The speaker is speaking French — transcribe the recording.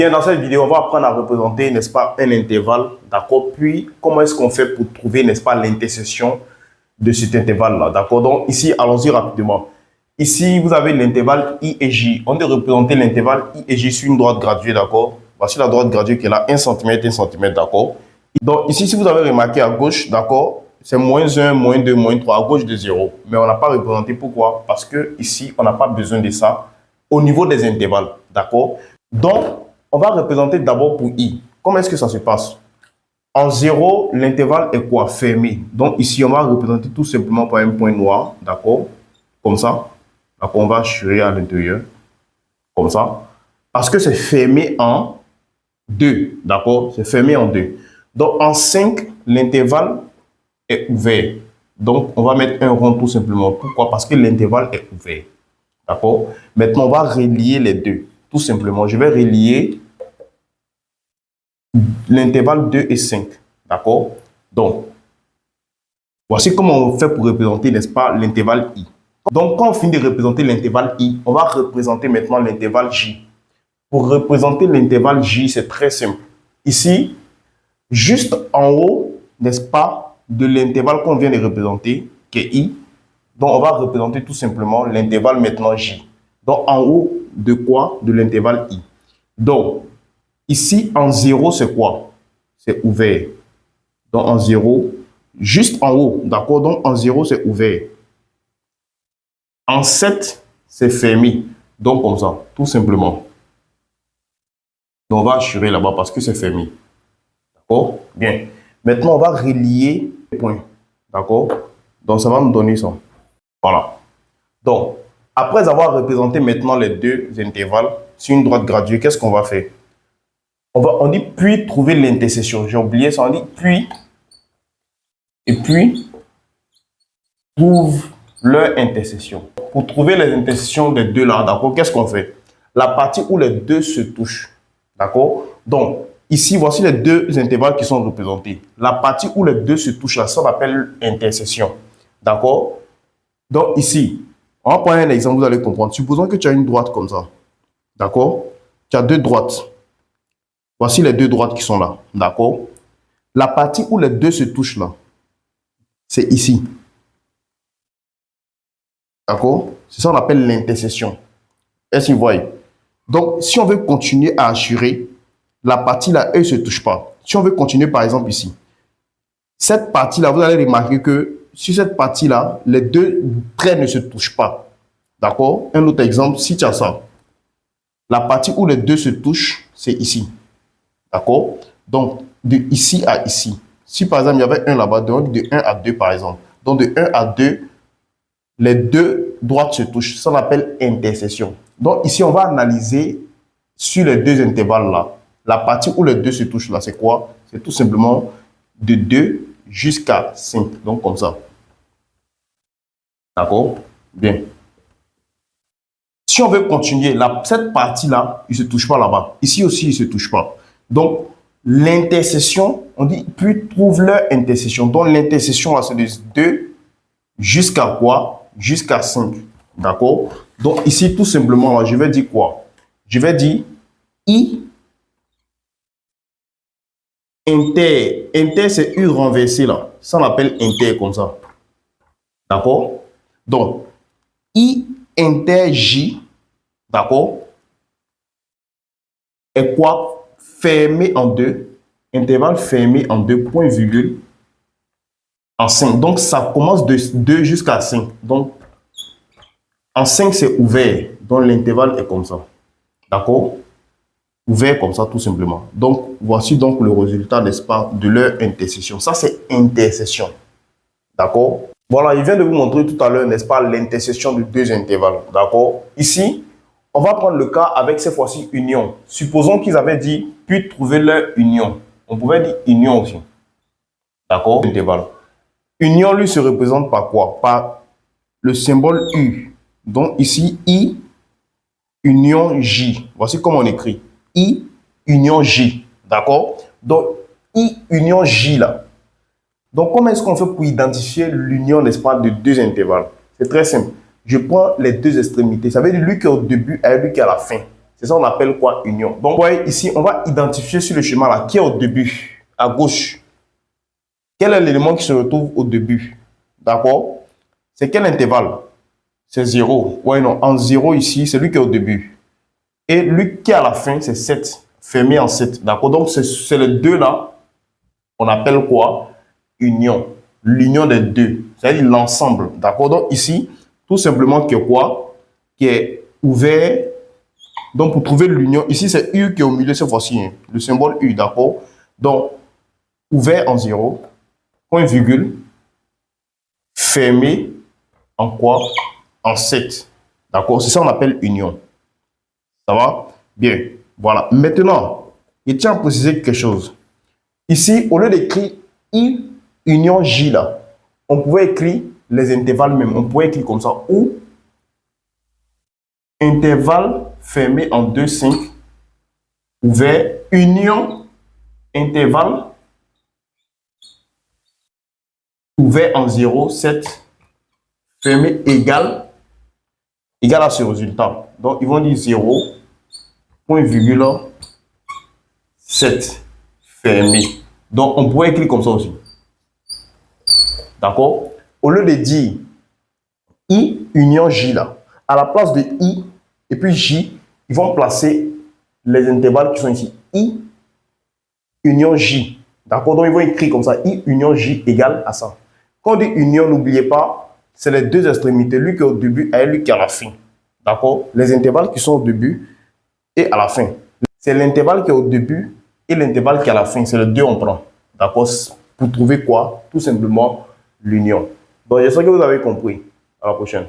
Bien, dans cette vidéo, on va apprendre à représenter, n'est-ce pas, un intervalle, d'accord? Puis, comment est-ce qu'on fait pour trouver, n'est-ce pas, l'intersection de cet intervalle-là, d'accord? Donc, ici, allons-y rapidement. Ici, vous avez l'intervalle I et J. On doit représenter l'intervalle I et J sur une droite graduée, d'accord? Voici la droite graduée qui est là, 1 cm, 1 cm, d'accord? Donc, ici, si vous avez remarqué à gauche, d'accord, c'est moins 1, moins 2, moins 3, à gauche de 0. Mais on n'a pas représenté. Pourquoi? Parce que ici, on n'a pas besoin de ça au niveau des intervalles, d'accord? Donc, on va représenter d'abord pour I. Comment est-ce que ça se passe? En 0, l'intervalle est quoi? Fermé. Donc ici, on va représenter tout simplement par un point noir, d'accord? Comme ça. D'accord, on va assurer à l'intérieur. Comme ça. Parce que c'est fermé en 2, d'accord? C'est fermé en 2. Donc en 5, l'intervalle est ouvert. Donc on va mettre un rond tout simplement. Pourquoi? Parce que l'intervalle est ouvert. D'accord? Maintenant, on va relier les deux. Tout simplement, je vais relier l'intervalle 2 et 5. D'accord? Donc, voici comment on fait pour représenter, n'est-ce pas, l'intervalle I. Donc, quand on finit de représenter l'intervalle I, on va représenter maintenant l'intervalle J. Pour représenter l'intervalle J, c'est très simple. Ici, juste en haut, n'est-ce pas, de l'intervalle qu'on vient de représenter, qui est I, donc on va représenter tout simplement l'intervalle maintenant J. Donc, en haut de quoi? De l'intervalle I. Donc, ici, en 0, c'est quoi? C'est ouvert. Donc, en 0, juste en haut, d'accord? Donc, en 0, c'est ouvert. En 7, c'est fermé. Donc, comme ça, tout simplement. Donc, on va assurer là-bas parce que c'est fermé. D'accord? Bien. Maintenant, on va relier les points. D'accord? Donc, ça va nous donner ça. Voilà. Donc, après avoir représenté maintenant les deux intervalles sur une droite graduée, qu'est-ce qu'on va faire? On dit puis trouver l'intersection. J'ai oublié ça. On dit puis et puis trouve leur intersection. Pour trouver les intersections des deux là, d'accord, qu'est-ce qu'on fait? La partie où les deux se touchent, d'accord? Donc, ici, voici les deux intervalles qui sont représentés. La partie où les deux se touchent là, ça s'appelle intersection, d'accord? Donc, ici, on va prendre un exemple, vous allez comprendre. Supposons que tu as une droite comme ça, d'accord? Tu as deux droites. Voici les deux droites qui sont là, d'accord? La partie où les deux se touchent là, c'est ici. D'accord? C'est ça qu'on appelle l'intersection. Est-ce que vous voyez? Donc, si on veut continuer à assurer, la partie là, eux ne se touchent pas. Si on veut continuer, par exemple, ici, cette partie-là, vous allez remarquer que sur cette partie-là, les deux traits ne se touchent pas. D'accord? Un autre exemple, si tu as ça, la partie où les deux se touchent, c'est ici. D'accord? Donc, de ici à ici. Si par exemple, il y avait un là-bas, donc de 1 à 2, par exemple. Donc, de 1 à 2, les deux droites se touchent. Ça, on appelle intersection. Donc, ici, on va analyser sur les deux intervalles-là. La partie où les deux se touchent, là, c'est quoi? C'est tout simplement de 2 jusqu'à 5. Donc, comme ça. D'accord? Bien. Si on veut continuer, cette partie-là, il ne se touche pas là-bas. Ici aussi, il ne se touche pas. Donc, l'intersection, on dit, puis trouve leur intersection. Donc, l'intersection, là, c'est de 2 jusqu'à quoi? Jusqu'à 5. D'accord? Donc, ici, tout simplement, là, je vais dire quoi? Je vais dire I inter. Inter, c'est U renversé, là. Ça, on appelle inter comme ça. D'accord? Donc, I inter J, d'accord, est quoi? Fermé en 2. Intervalle fermé en 2, point virgule, en 5. Donc, ça commence de 2 jusqu'à 5. Donc, en 5, c'est ouvert. Donc, l'intervalle est comme ça. D'accord? Ouvert comme ça, tout simplement. Donc, voici donc le résultat, n'est-ce pas, de leur intersection. Ça, c'est intersection. D'accord? Voilà, il vient de vous montrer tout à l'heure, n'est-ce pas, l'intersection de deux intervalles. D'accord? Ici, on va prendre le cas avec cette fois-ci union. Supposons qu'ils avaient dit, puis trouver leur union. On pouvait dire union aussi. D'accord? Intervalle. Union, lui, se représente par quoi? Par le symbole U. Donc, ici, I, union J. Voici comment on écrit. I, union J. D'accord? Donc, I, union J, là. Donc, comment est-ce qu'on fait pour identifier l'union, n'est-ce pas, de deux intervalles? C'est très simple. Je prends les deux extrémités. Ça veut dire lui qui est au début et lui qui est à la fin. C'est ça qu'on appelle quoi? Union. Donc, vous voyez ici, on va identifier sur le schéma là qui est au début, à gauche. Quel est l'élément qui se retrouve au début? D'accord? C'est quel intervalle? C'est 0. Ouais, non, en 0 ici, c'est lui qui est au début. Et lui qui est à la fin, c'est 7. Fermé en 7. D'accord? Donc, c'est les deux là, on appelle quoi? Union. L'union des deux. C'est-à-dire l'ensemble. D'accord? Donc, ici, tout simplement, qui est quoi? Qui est ouvert. Donc, pour trouver l'union, ici, c'est U qui est au milieu cette fois-ci. Hein, le symbole U, d'accord? Donc, ouvert en 0, point virgule, fermé en quoi? En 7. D'accord? C'est ça qu'on appelle union. Ça va? Bien. Voilà. Maintenant, je tiens à préciser quelque chose. Ici, au lieu d'écrire I union J là, on pouvait écrire les intervalles même. On pouvait écrire comme ça. Ou intervalle fermé en 2, 5, ouvert, union, intervalle, ouvert en 0, 7, fermé, égal à ce résultat. Donc, ils vont dire 0, point virgule, 7, fermé. Donc, on pourrait écrire comme ça aussi. D'accord? Au lieu de dire I union J là, à la place de I et puis J, ils vont placer les intervalles qui sont ici. I union J. D'accord? Donc, ils vont écrire comme ça. I union J égale à ça. Quand on dit union, n'oubliez pas, c'est les deux extrémités. Lui qui est au début et lui qui est à la fin. D'accord? Les intervalles qui sont au début et à la fin. C'est l'intervalle qui est au début et l'intervalle qui est à la fin. C'est les deux on prend. D'accord? Pour trouver quoi? Tout simplement l'union. Donc, j'espère que vous avez compris. À la prochaine.